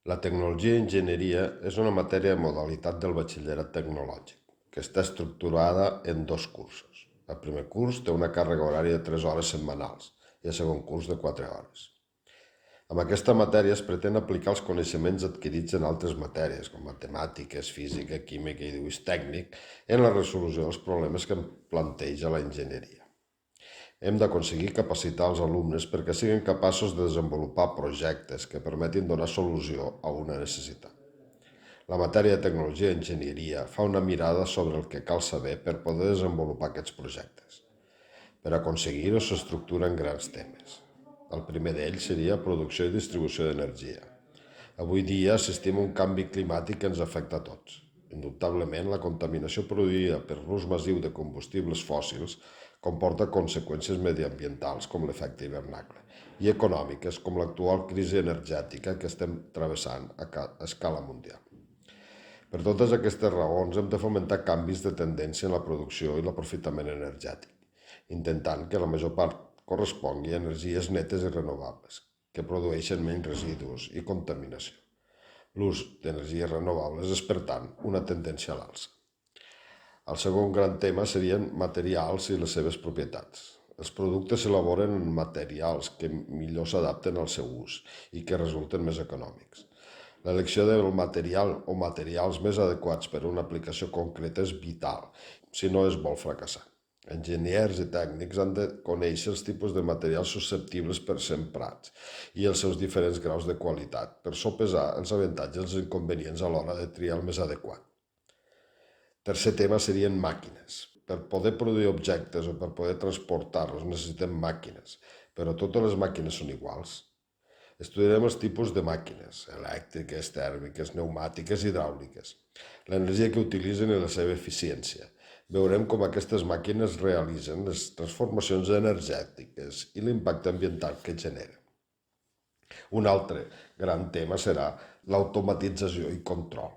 La tecnologia i enginyeria és una matèria de modalitat del batxillerat tecnològic, que està estructurada en dos cursos. El primer curs té una càrrega horària de 3 hores setmanals i el segon curs de 4 hores. Amb aquesta matèria es pretén aplicar els coneixements adquirits en altres matèries, com matemàtiques, física, química i dibuix tècnic, en la resolució dels problemes que planteja la enginyeria. Hem d'aconseguir capacitar els alumnes perquè siguin capaços de desenvolupar projectes que permetin donar solució a una necessitat. La matèria de tecnologia i enginyeria fa una mirada sobre el que cal saber per poder desenvolupar aquests projectes. Per aconseguir-ho s'estructura en grans temes. El primer d'ells seria producció i distribució d'energia. Avui dia assistim a un canvi climàtic que ens afecta a tots. Indubtablement, la contaminació produïda per l'ús massiu de combustibles fòssils comporta conseqüències mediambientals com l'efecte hivernacle i econòmiques com l'actual crisi energètica que estem travessant a escala mundial. Per totes aquestes raons hem de fomentar canvis de tendència en la producció i l'aprofitament energètic, intentant que la major part correspongui a energies netes i renovables, que produeixen menys residus i contaminació. L'ús d'energies renovables és, per tant, una tendència a l'alça. El segon gran tema serien materials i les seves propietats. Els productes s'elaboren en materials que millor s'adapten al seu ús i que resulten més econòmics. L'elecció del material o materials més adequats per a una aplicació concreta és vital, si no es vol fracassar. Enginyers i tècnics han de conèixer els tipus de materials susceptibles per ser emprats i els seus diferents graus de qualitat per sopesar els avantatges i els inconvenients a l'hora de triar el més adequat. Tercer tema serien màquines. Per poder produir objectes o per poder transportar-los necessitem màquines, però totes les màquines són iguals. Estudiarem els tipus de màquines, elèctriques, tèrmiques, pneumàtiques i hidràuliques, l'energia que utilitzen i la seva eficiència. Veurem com aquestes màquines realitzen les transformacions energètiques i l'impacte ambiental que generen. Un altre gran tema serà l'automatització i control.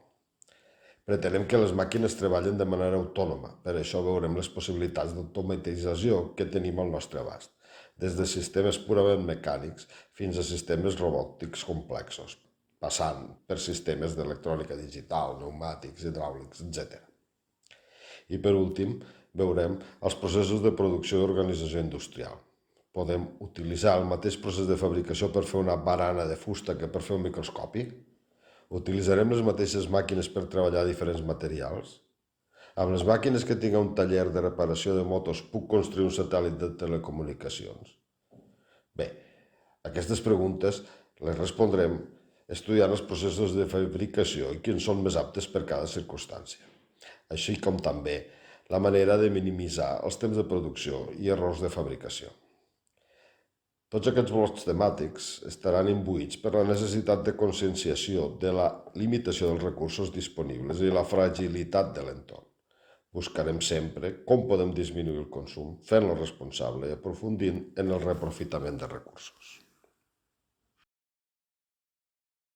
Pretenem que les màquines treballen de manera autònoma, per això veurem les possibilitats d'automatització que tenim al nostre abast, des de sistemes purament mecànics fins a sistemes robòtics complexos, passant per sistemes d'electrònica digital, pneumàtics, hidràulics, etc. I per últim, veurem els processos de producció i organització industrial. Podem utilitzar el mateix procés de fabricació per fer una barana de fusta que per fer un microscopi? Utilitzarem les mateixes màquines per treballar diferents materials? Amb les màquines que tinc a un taller de reparació de motos puc construir un satèl·lit de telecomunicacions? Bé, aquestes preguntes les respondrem estudiant els processos de fabricació i quins són més aptes per cada circumstància, així com també la manera de minimitzar els temps de producció i errors de fabricació. Tots aquests blocs temàtics estaran imbuïts per la necessitat de conscienciació de la limitació dels recursos disponibles i la fragilitat de l'entorn. Buscarem sempre com podem disminuir el consum, fent-lo responsable i aprofundint en el reaprofitament de recursos.